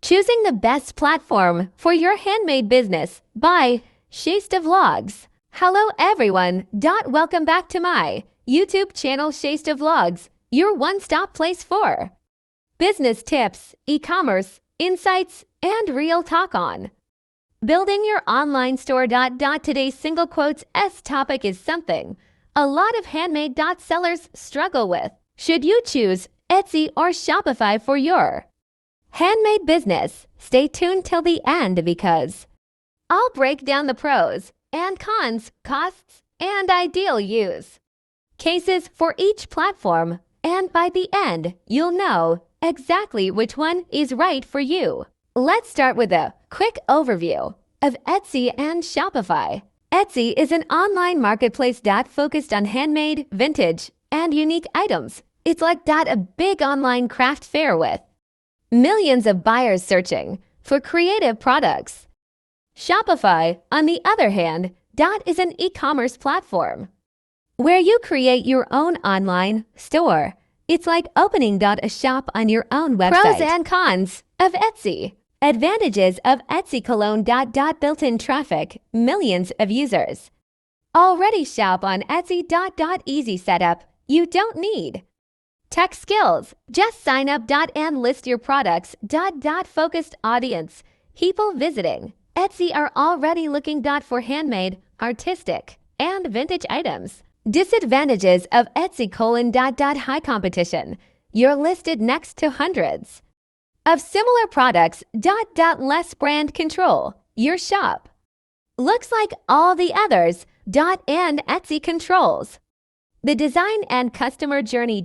Choosing the best platform for your handmade business by Shaista Vlogzz. Hello everyone. Welcome back to my YouTube channel Shaista Vlogzz, your one-stop place for business tips, e-commerce, insights, and real talk on building your online store. Today's single quotes S topic is something a lot of handmade sellers struggle with. Should you choose Etsy or Shopify for your handmade business? Stay tuned till the end because I'll break down the pros and cons, costs, and ideal use cases for each platform, and by the end, you'll know exactly which one is right for you. Let's start with a quick overview of Etsy and Shopify. Etsy is an online marketplace focused on handmade, vintage, and unique items. It's like a big online craft fair with millions of buyers searching for creative products. Shopify, on the other hand, is an e-commerce platform where you create your own online store. It's like opening a shop on your own website. Pros and cons of Etsy. Advantages of Etsy: built-in traffic, millions of users already shop on Etsy. Easy setup, you don't need tech skills. Just sign up and list your products. Focused audience. People visiting Etsy are already looking for handmade, artistic, and vintage items. Disadvantages of Etsy: high competition. You're listed next to hundreds of similar products. Less brand control. Your shop looks like all the others. And Etsy controls the design and customer journey.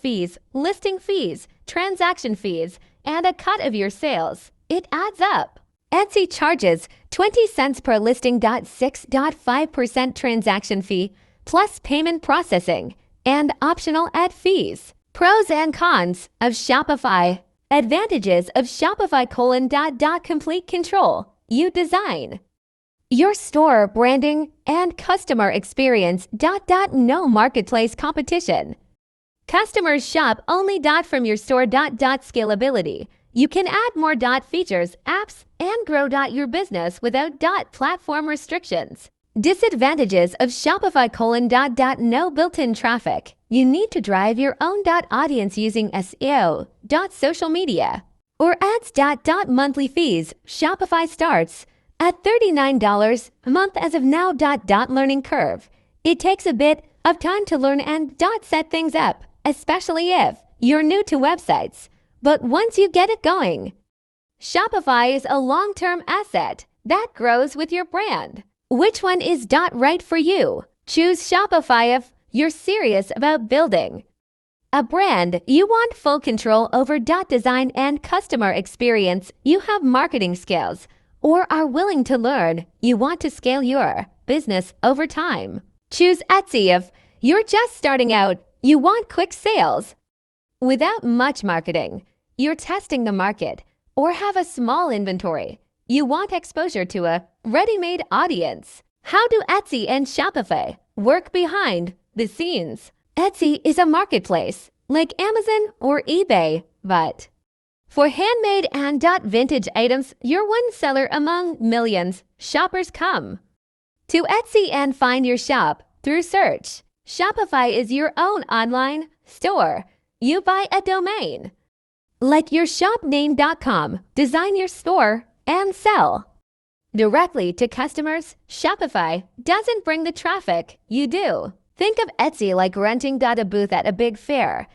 Fees, listing fees, transaction fees, and a cut of your sales. It adds up. Etsy charges 20 cents per listing. 6.5% transaction fee, plus payment processing and optional ad fees. Pros and cons of Shopify. Advantages of Shopify: complete control. You design your store, branding, and customer experience. No marketplace competition. Customers shop only from your store. Scalability. You can add more features, apps, and grow your business without platform restrictions. Disadvantages of Shopify: no built-in traffic. You need to drive your own audience using SEO, social media, or ads. Monthly fees. Shopify starts at $39 a month as of now. Learning curve. It takes a bit of time to learn and set things up, especially if you're new to websites. But once you get it going, Shopify is a long-term asset that grows with your brand. Which one is right for you? Choose Shopify if you're serious about building a brand. You want full control over design and customer experience. You have marketing skills or are willing to learn. You want to scale your business over time. Choose Etsy if you're just starting out. You want quick sales without much marketing. You're testing the market or have a small inventory. You want exposure to a ready-made audience. How do Etsy and Shopify work behind the scenes? Etsy is a marketplace like Amazon or eBay, but for handmade and vintage items, you're one seller among millions. Shoppers come to Etsy and find your shop through search. Shopify is your own online store. You buy a domain like yourshopname.com, design your store, and sell directly to customers. Shopify doesn't bring the traffic, you do. Think of Etsy like renting a booth at a big fair.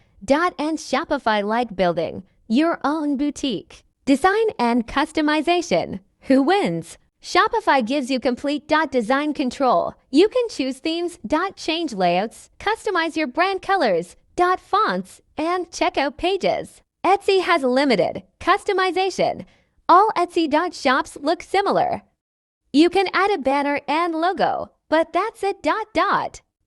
And Shopify like building your own boutique. Design and customization. Who wins? Shopify gives you complete design control. You can choose themes, change layouts, customize your brand colors, fonts, and checkout pages. Etsy has limited customization. All Etsy shops look similar. You can add a banner and logo, but that's it.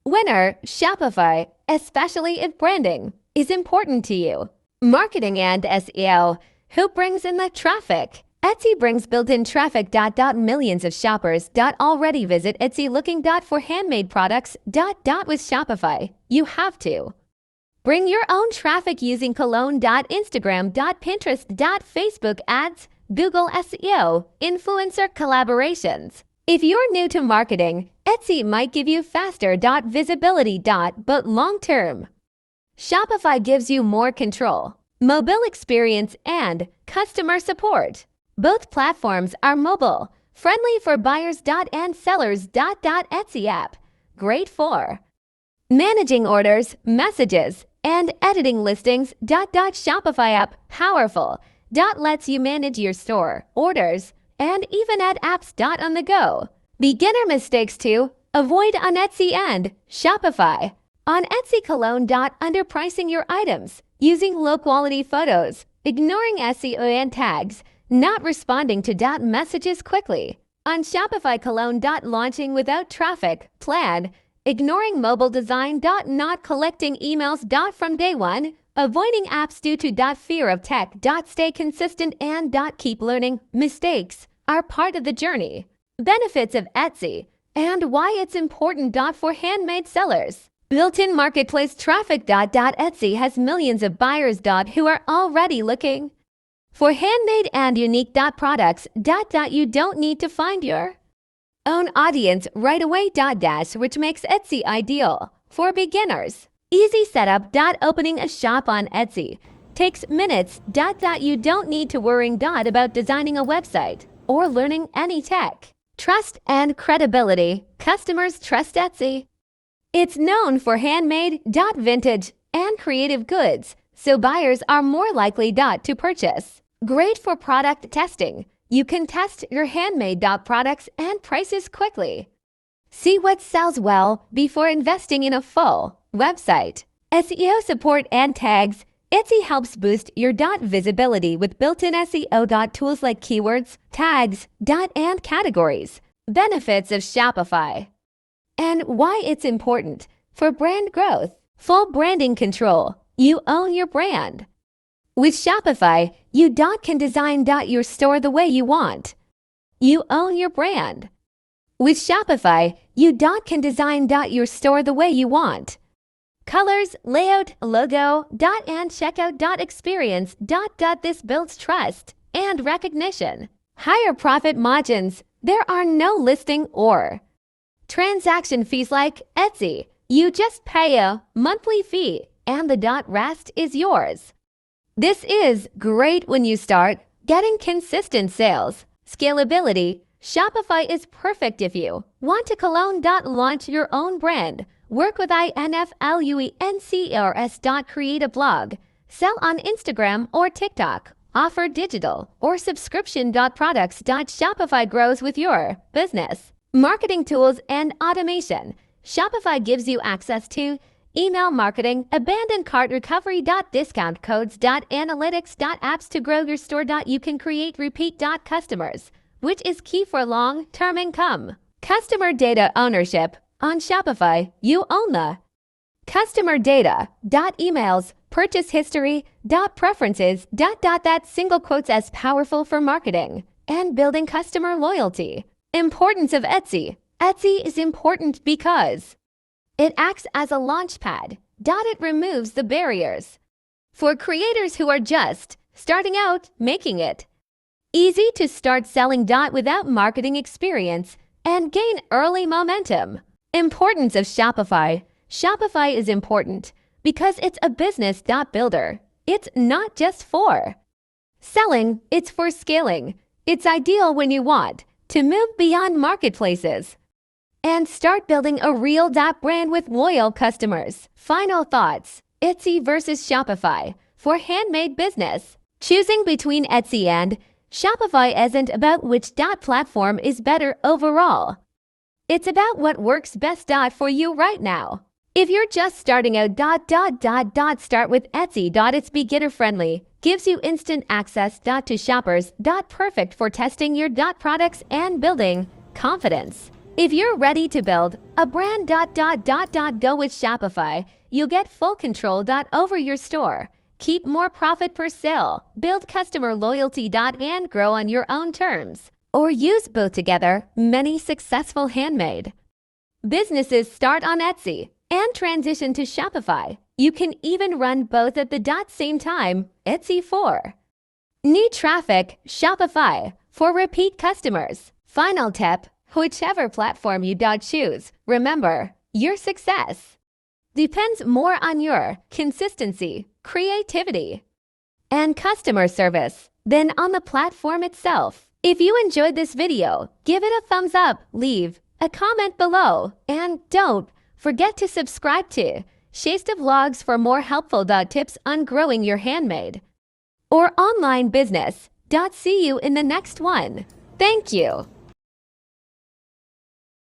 Winner: Shopify, especially if branding is important to you. Marketing and SEO. Who brings in the traffic? Etsy brings built-in traffic. Millions of shoppers already visit Etsy looking for handmade products. With Shopify, you have to Bring your own traffic using cologne.instagram.pinterest.facebook ads, Google SEO, influencer collaborations. If you're new to marketing, Etsy might give you faster visibility but long-term. Shopify gives you more control, mobile experience, and customer support. Both platforms are mobile, friendly for buyers and sellers. Etsy app, great for managing orders, messages, and editing listings. Shopify app, powerful. Lets you manage your store, orders, and even add apps. On the go. Beginner mistakes to avoid on Etsy and Shopify. On Etsy, cologne. Underpricing your items, using low-quality photos, ignoring SEO and tags, not responding to messages quickly. On Shopify, cologne. Launching without traffic plan, ignoring mobile design. Not collecting emails. From day one, avoiding apps due to fear of tech. Stay consistent and keep learning. Mistakes are part of the journey. Benefits of Etsy and why it's important. For handmade sellers, built-in marketplace traffic. Etsy has millions of buyers who are already looking for handmade and unique products. You don't need to find your own audience right away. Which makes Etsy ideal for beginners. Easy setup. Opening a shop on Etsy takes minutes. You don't need to worry about designing a website or learning any tech. Trust and credibility. Customers trust Etsy. It's known for handmade, vintage, and creative goods, so buyers are more likely to purchase. Great for product testing. You can test your handmade products and prices quickly. See what sells well before investing in a full website. SEO support and tags. Etsy helps boost your visibility with built-in SEO tools like keywords, tags, and categories. Benefits of Shopify and why it's important for brand growth. Full branding control. You own your brand. With Shopify, you can design your store the way you want. You own your brand. With Shopify, you can design your store the way you want. Colors, layout, logo, and checkout experience. This builds trust and recognition. Higher profit margins. There are no listing or transaction fees like Etsy. You just pay a monthly fee and the rest is yours. This is great when you start getting consistent sales. Scalability. Shopify is perfect if you want to launch your own brand. Work with influencers. Create a blog. Sell on Instagram or TikTok. Offer digital or subscription products. Shopify grows with your business. Marketing tools and automation. Shopify gives you access to email marketing, abandoned cart recovery. Discount codes. Analytics. Apps to grow your store. You can create repeat customers, which is key for long-term income. Customer data ownership. On Shopify, you own the customer data. Emails, purchase history. Preferences. That single quotes as powerful for marketing and building customer loyalty. Importance of Etsy. Etsy is important because it acts as a launch pad. It removes the barriers for creators who are just starting out, making it easy to start selling without marketing experience and gain early momentum. Importance of Shopify. Shopify is important because it's a business builder. It's not just for selling, it's for scaling. It's ideal when you want to move beyond marketplaces and start building a real brand with loyal customers. Final thoughts. Etsy versus Shopify for handmade business. Choosing between Etsy and Shopify isn't about which platform is better overall. It's about what works best for you right now. If you're just starting out, start with Etsy. It's beginner friendly, gives you instant access to shoppers. Perfect for testing your products and building confidence. If you're ready to build a brand, go with Shopify. You'll get full control over your store. Keep more profit per sale, build customer loyalty and grow on your own terms. Or use both together. Many successful handmade businesses start on Etsy and transition to Shopify. You can even run both at the same time. Etsy 4. Need traffic? Shopify for repeat customers. Final tip, whichever platform you choose, remember, your success depends more on your consistency, creativity, and customer service than on the platform itself. If you enjoyed this video, give it a thumbs up, leave a comment below, and don't forget to subscribe to Shaista Vlogs for more helpful tips on growing your handmade or online business. See you in the next one. Thank you.